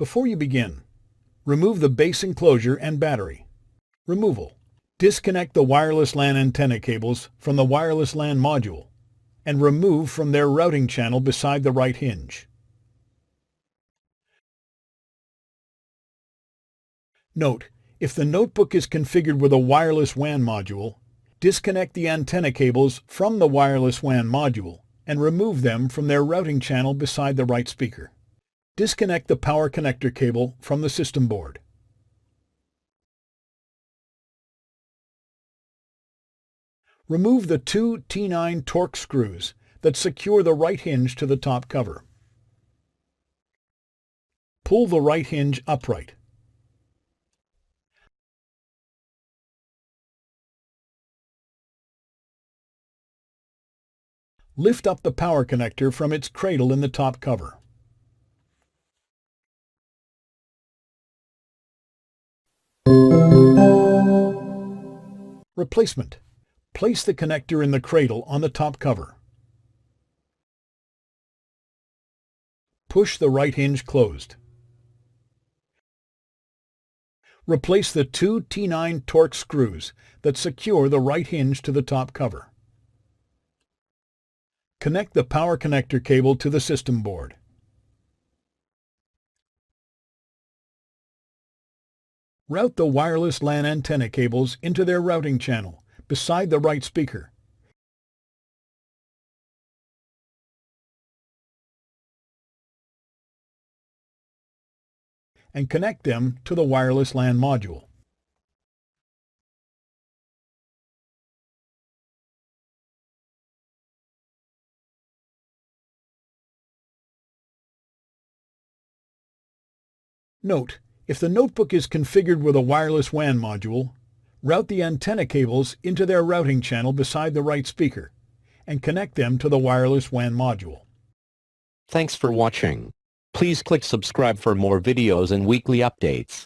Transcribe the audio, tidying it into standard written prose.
Before you begin, remove the base enclosure and battery. Removal. Disconnect the wireless LAN antenna cables from the wireless LAN module and remove from their routing channel beside the right hinge. Note, if the notebook is configured with a wireless WAN module, disconnect the antenna cables from the wireless WAN module and remove them from their routing channel beside the right speaker. Disconnect the power connector cable from the system board. Remove the two T9 Torx screws that secure the right hinge to the top cover. Pull the right hinge upright. Lift up the power connector from its cradle in the top cover. Replacement. Place the connector in the cradle on the top cover. Push the right hinge closed. Replace the two T9 Torx screws that secure the right hinge to the top cover. Connect the power connector cable to the system board. Route the wireless LAN antenna cables into their routing channel beside the right speaker. And connect them to the wireless LAN module. Note, if the notebook is configured with a wireless WAN module, route the antenna cables into their routing channel beside the right speaker and connect them to the wireless WAN module. Thanks for watching. Please click subscribe for more videos and weekly updates.